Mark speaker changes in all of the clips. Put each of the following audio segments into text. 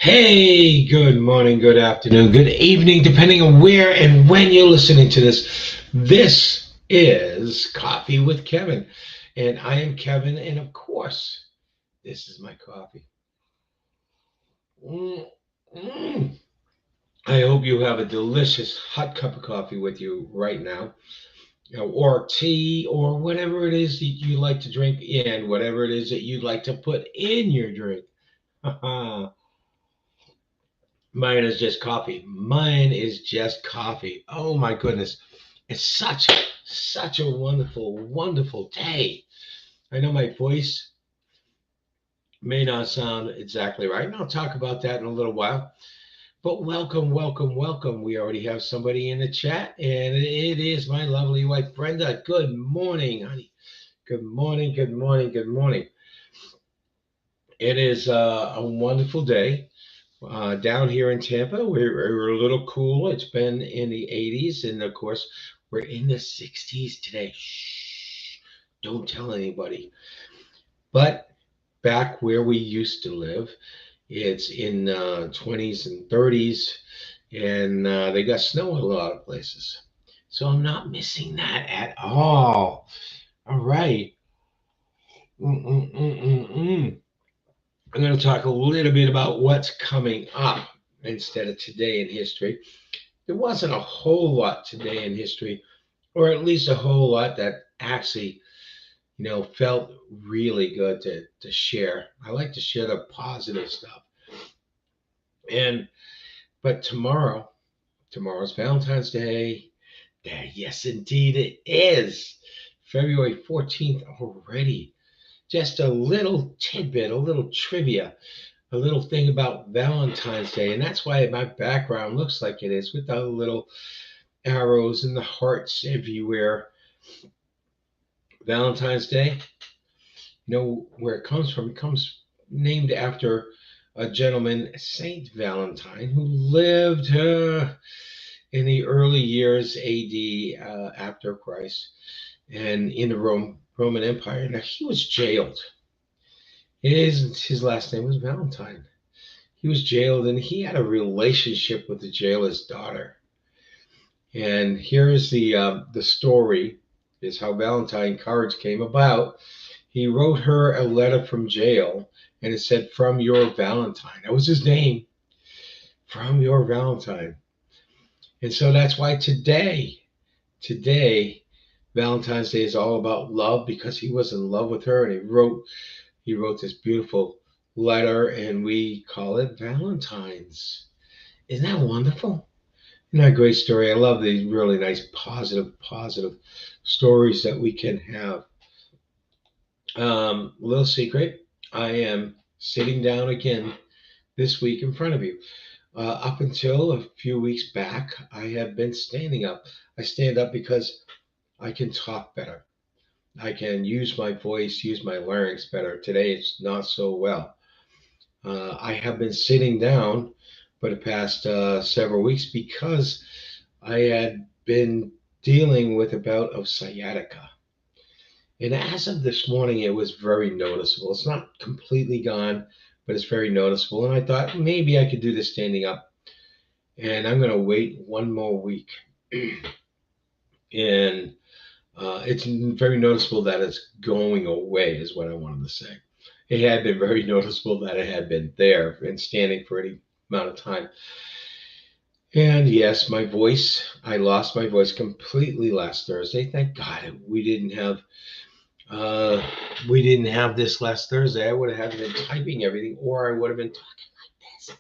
Speaker 1: Hey, good morning, good afternoon, good evening, depending on where and when you're listening to this. This is Coffee with Kevin, and I am Kevin, and of course, this is my coffee. Mm, mm. I hope you have a delicious hot cup of coffee with you right now, or tea, or whatever it is that you like to drink, and whatever it is that you'd like to put in your drink. Mine is just coffee. Mine is just coffee. Oh my goodness. It's such a wonderful day. I know my voice may not sound exactly right, and I'll talk about that in a little while. But welcome. We already have somebody in the chat, and it is my lovely wife, Brenda. Good morning, honey. Good morning. It is a wonderful day. Down here in Tampa, we're a little cool. It's been in the 80s, and of course, we're in the 60s today. Shh, don't tell anybody. But back where we used to live, it's in 20s and 30s, and they got snow in a lot of places. So I'm not missing that at all. All right. Mm-mm-mm-mm-mm. I'm going to talk a little bit about what's coming up instead of today in history. There wasn't a whole lot today in history, or at least a whole lot that actually, felt really good to share. I like to share the positive stuff. And but tomorrow's Valentine's Day. Yeah, yes, indeed it is. February 14th already. Just a little tidbit, a little trivia, a little thing about Valentine's Day. And that's why my background looks like it is with the little arrows and the hearts everywhere. Valentine's Day, you know where it comes from. It comes named after a gentleman, Saint Valentine, who lived in the early years AD after Christ and in the Roman Empire. Now, he was jailed. His last name was Valentine. He was jailed and he had a relationship with the jailer's daughter. And here's the story is how Valentine cards came about. He wrote her a letter from jail, and it said, "From your Valentine." That was his name, "From your Valentine." And so that's why today, Valentine's Day is all about love because he was in love with her, and he wrote this beautiful letter, and we call it Valentine's. Isn't that wonderful? Isn't that a great story? I love these really nice, positive stories that we can have. Little secret, I am sitting down again this week in front of you. Up until a few weeks back, I have been standing up. I stand up because I can talk better. I can use my voice, use my larynx better. Today it's not so well. I have been sitting down for the past several weeks because I had been dealing with a bout of sciatica. And as of this morning, it was very noticeable. It's not completely gone, but it's very noticeable. And I thought maybe I could do this standing up. And I'm going to wait one more week. And it's very noticeable that it's going away, is what I wanted to say. It had been very noticeable that it had been there and standing for any amount of time. And yes, my voice, I lost my voice completely last Thursday. Thank God uh, we didn't have this last Thursday. I would have been typing everything, or I would have been talking like this.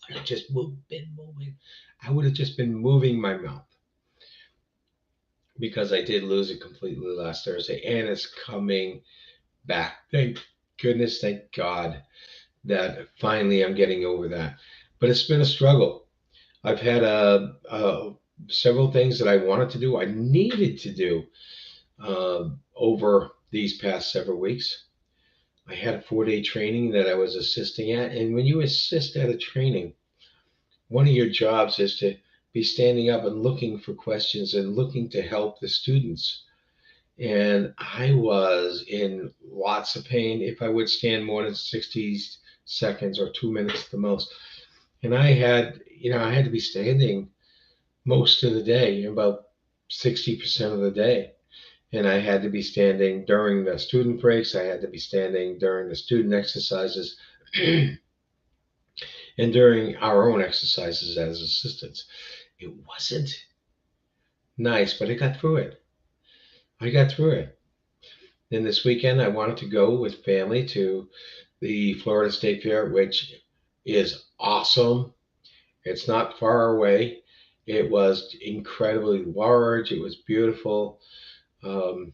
Speaker 1: I would have just been moving. I would have just been moving my mouth because I did lose it completely last Thursday, and it's coming back. Thank goodness, thank God that finally I'm getting over that. But it's been a struggle. I've had several things that I wanted to do, I needed to do over these past several weeks. I had a 4-day training that I was assisting at. And when you assist at a training, one of your jobs is to be standing up and looking for questions and looking to help the students. And I was in lots of pain if I would stand more than 60 seconds or 2 minutes at the most. And I had to be standing most of the day, about 60% of the day. And I had to be standing during the student breaks. I had to be standing during the student exercises and during our own exercises as assistants. It wasn't nice, but I got through it. I got through it. Then this weekend, I wanted to go with family to the Florida State Fair, which is awesome. It's not far away. It was incredibly large. It was beautiful. Um,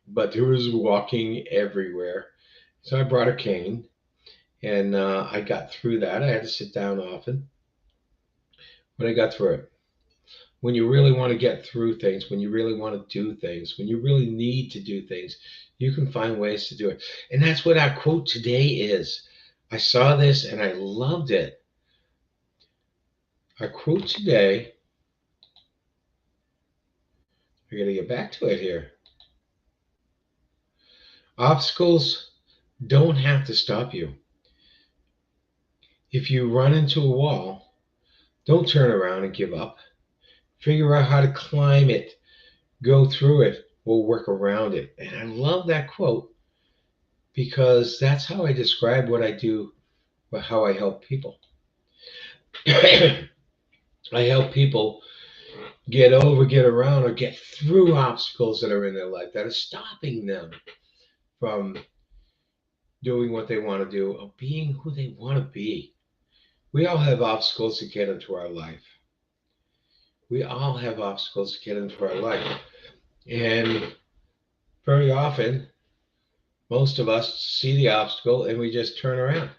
Speaker 1: but there was walking everywhere. So I brought a cane and I got through that. I had to sit down often, but I got through it. When you really want to get through things, when you really want to do things, when you really need to do things, you can find ways to do it. And that's what our quote today is. I saw this and I loved it. Our quote today, I got to get back to it here. Obstacles don't have to stop you. If you run into a wall, don't turn around and give up. Figure out how to climb it, go through it, or work around it. And I love that quote because that's how I describe what I do, but how I help people. I help people get around, or get through obstacles that are in their life that are stopping them from doing what they want to do or being who they want to be. We all have obstacles to get into our life. We all have obstacles to get into our life. And very often, most of us see the obstacle and we just turn around.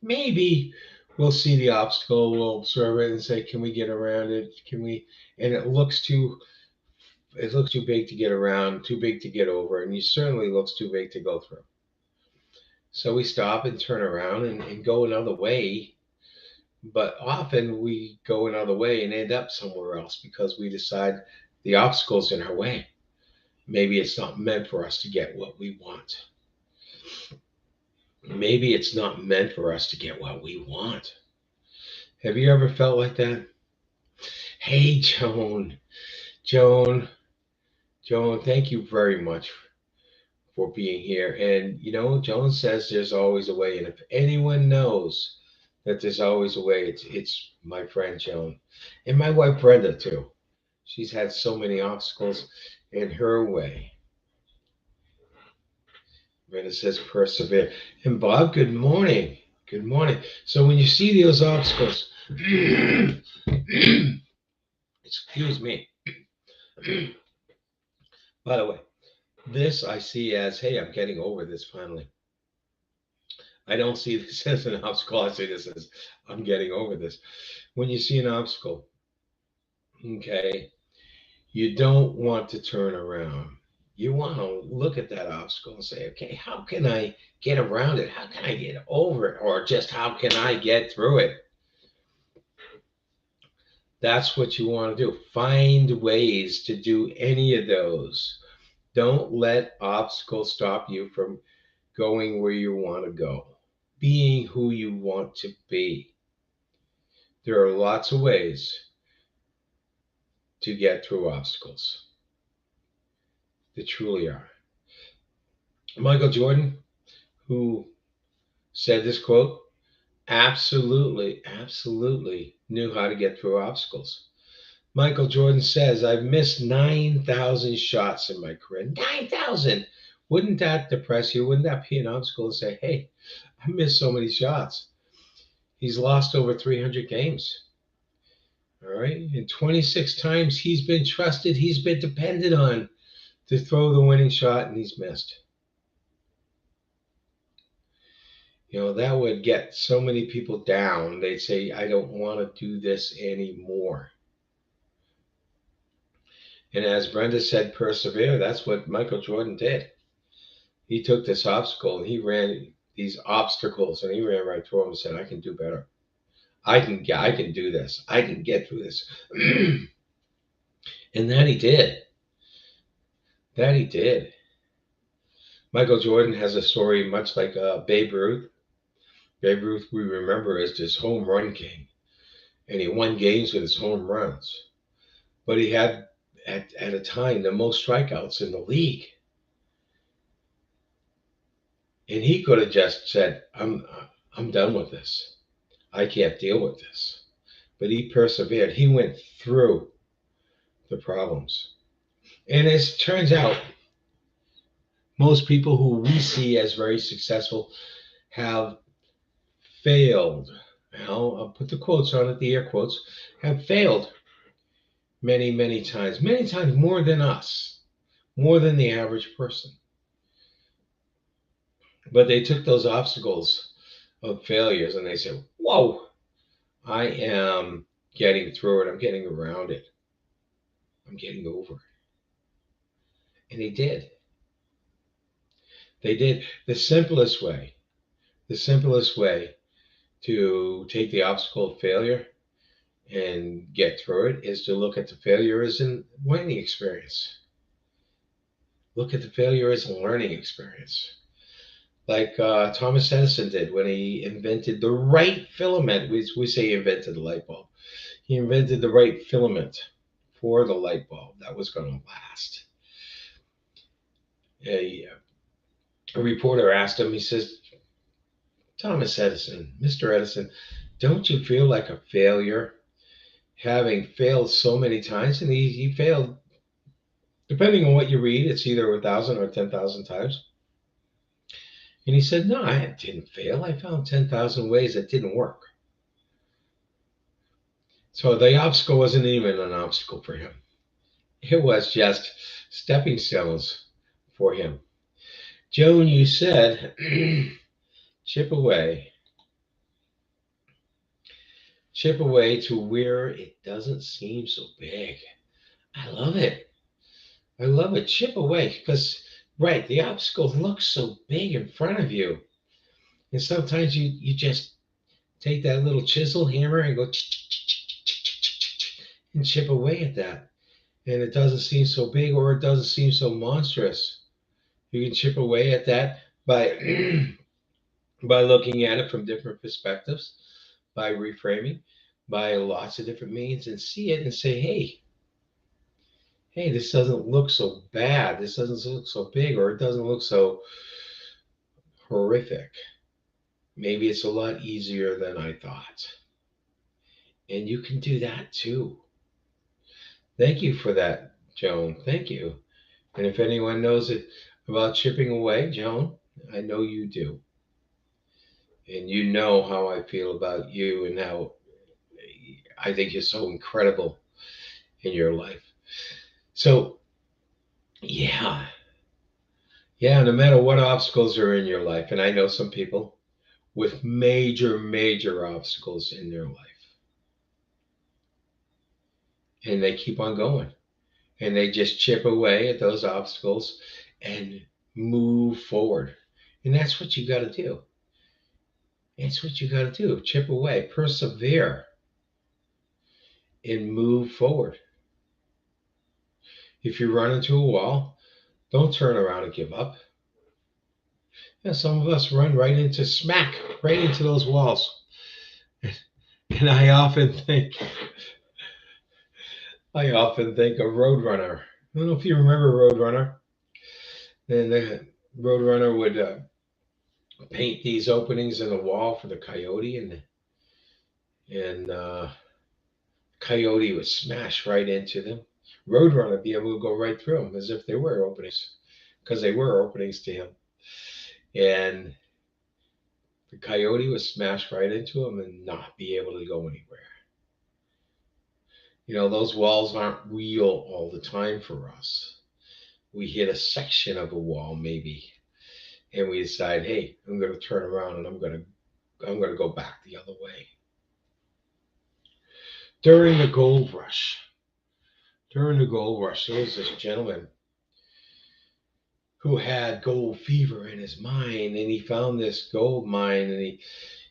Speaker 1: Maybe we'll see the obstacle, we'll observe it and say, can we get around it? Can we? And it looks too big to get around, too big to get over, and it certainly looks too big to go through. So we stop and turn around and go another way. But often we go another way and end up somewhere else because we decide the obstacle's in our way. Maybe it's not meant for us to get what we want. Maybe it's not meant for us to get what we want. Have you ever felt like that? Hey, Joan. Joan, Joan, thank you very much for being here. And Joan says there's always a way. And if anyone knows that there's always a way, it's my friend Joan. And my wife Brenda too. She's had so many obstacles in her way. Brenda says persevere. And Bob, good morning. Good morning. So when you see those obstacles, excuse me. By the way, this I see as, hey, I'm getting over this finally. I don't see this as an obstacle. I see this as, I'm getting over this. When you see an obstacle, okay, you don't want to turn around. You want to look at that obstacle and say, okay, how can I get around it? How can I get over it? Or just how can I get through it? That's what you want to do. Find ways to do any of those. Don't let obstacles stop you from going where you want to go, being who you want to be. There are lots of ways to get through obstacles. There truly are. Michael Jordan, who said this quote, absolutely, absolutely knew how to get through obstacles. Michael Jordan says, I've missed 9,000 shots in my career. 9,000! Wouldn't that depress you? Wouldn't that be an obstacle to say, hey, I missed so many shots? He's lost over 300 games. All right. And 26 times he's been trusted, he's been depended on to throw the winning shot, and he's missed. That would get so many people down. They'd say, I don't want to do this anymore. And as Brenda said, persevere. That's what Michael Jordan did. He took this obstacle and he ran these obstacles and he ran right through them and said, I can do better. I can do this. I can get through this. And that he did. That he did. Michael Jordan has a story much like Babe Ruth. Babe Ruth, we remember as this home run king, and he won games with his home runs. But he had, at a time, the most strikeouts in the league. And he could have just said, I'm done with this. I can't deal with this. But he persevered. He went through the problems. And as it turns out, most people who we see as very successful have failed. Now, I'll put the quotes on it, the air quotes, have failed many, many times more than us, more than the average person. But they took those obstacles of failures and they said, whoa, I am getting through it. I'm getting around it. I'm getting over it. And they did. They did. The simplest way to take the obstacle of failure and get through it is to look at the failure as a learning experience. Look at the failure as a learning experience. Like Thomas Edison did when he invented the right filament. We say he invented the light bulb. He invented the right filament for the light bulb that was going to last. A reporter asked him, he says, Thomas Edison, Mr. Edison, don't you feel like a failure having failed so many times? And he failed, depending on what you read, it's either 1,000 or 10,000 times. And he said, no, I didn't fail. I found 10,000 ways that didn't work. So the obstacle wasn't even an obstacle for him. It was just stepping stones for him. Joan, you said, chip away. Chip away to where it doesn't seem so big. I love it. I love it. Chip away because, right, the obstacle looks so big in front of you. And sometimes you just take that little chisel hammer and go and chip away at that. And it doesn't seem so big or it doesn't seem so monstrous. You can chip away at that by by looking at it from different perspectives, by reframing, by lots of different means and see it and say, hey, this doesn't look so bad. This doesn't look so big or it doesn't look so horrific. Maybe it's a lot easier than I thought. And you can do that too. Thank you for that, Joan. Thank you. And if anyone knows it about chipping away, Joan, I know you do. And you know how I feel about you and how I think you're so incredible in your life. So, yeah. Yeah, no matter what obstacles are in your life, and I know some people with major, major obstacles in their life. And they keep on going. And they just chip away at those obstacles and move forward. And that's what you got to do. It's what you got to do. Chip away, persevere, and move forward. If you run into a wall, don't turn around and give up. Yeah, some of us run right into those walls. And I often think of Roadrunner. I don't know if you remember Roadrunner. And the Roadrunner would paint these openings in the wall for the coyote, and coyote would smash right into them. Roadrunner would be able to go right through them as if they were openings, because they were openings to him. And the coyote would smash right into him and not be able to go anywhere. You know, those walls aren't real all the time for us. We hit a section of a wall maybe, and we decide, hey, I'm going to turn around and I'm going to go back the other way. During the gold rush, there was this gentleman who had gold fever in his mind, and he found this gold mine, and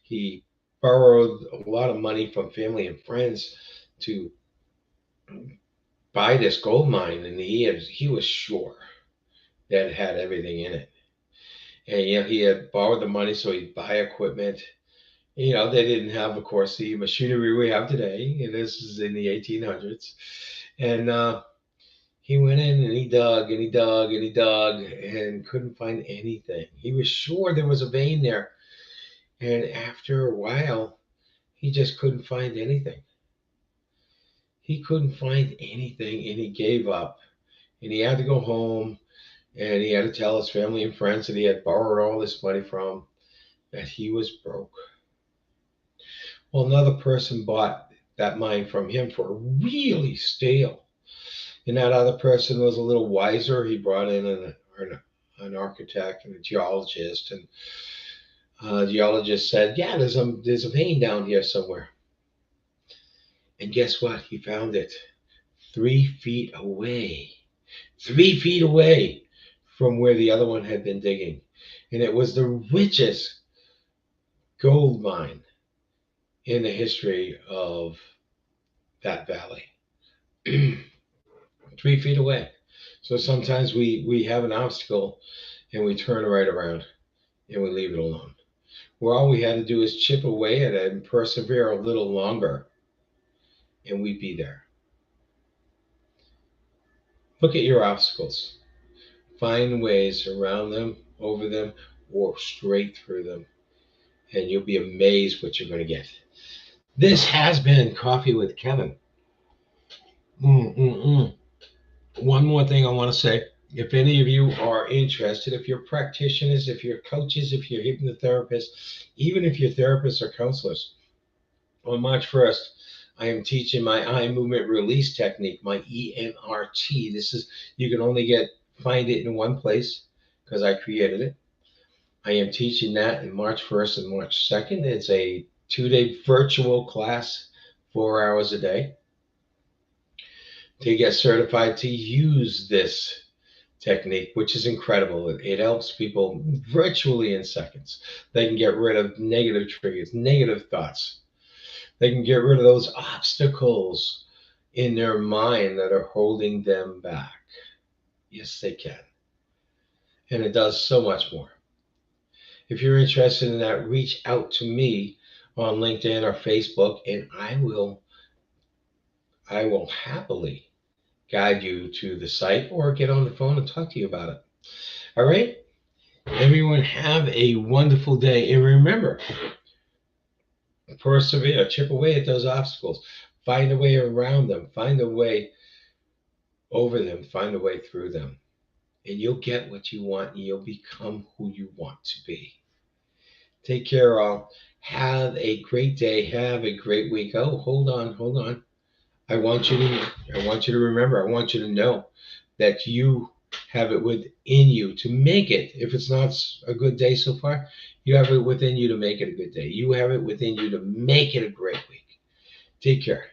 Speaker 1: he borrowed a lot of money from family and friends to buy this gold mine, and he was sure that it had everything in it. And he had borrowed the money so he'd buy equipment, They didn't have, of course, the machinery we have today. And this is in the 1800s. And he went in and he dug and he dug and he dug and couldn't find anything. He was sure there was a vein there. And after a while, he just couldn't find anything. He couldn't find anything and he gave up. And he had to go home and he had to tell his family and friends that he had borrowed all this money from, that he was broke. Well, another person bought that mine from him for really stale. And that other person was a little wiser. He brought in an architect and a geologist, and the geologist said, "Yeah, there's a vein down here somewhere." And guess what? He found it 3 feet away, 3 feet away from where the other one had been digging, and it was the richest gold mine in the history of that valley. 3 feet away. So sometimes we have an obstacle and we turn right around and we leave it alone. Where all we had to do is chip away at it and persevere a little longer, and we'd be there. Look at your obstacles. Find ways around them, over them, or straight through them, and you'll be amazed what you're going to get. This has been Coffee with Kevin. Mm-mm-mm. One more thing I want to say. If any of you are interested, if you're practitioners, if you're coaches, if you're hypnotherapists, even if you're therapists or counselors, on March 1st, I am teaching my eye movement release technique, my EMRT. This is, you can only find it in one place because I created it. I am teaching that in March 1st and March 2nd. It's a 2-day virtual class, 4 hours a day, to get certified to use this technique, which is incredible. It helps people virtually in seconds. They can get rid of negative triggers, negative thoughts. They can get rid of those obstacles in their mind that are holding them back. Yes, they can. And it does so much more. If you're interested in that, reach out to me on LinkedIn or Facebook, and I will happily guide you to the site or get on the phone and talk to you about it. All right? Everyone have a wonderful day. And remember, persevere, chip away at those obstacles, find a way around them, find a way over them, find a way through them. And you'll get what you want and you'll become who you want to be. Take care, all. Have a great day. Have a great week. Oh, hold on, hold on. I want you to remember, I want you to know that you have it within you to make it. If it's not a good day so far, you have it within you to make it a good day. You have it within you to make it a great week. Take care.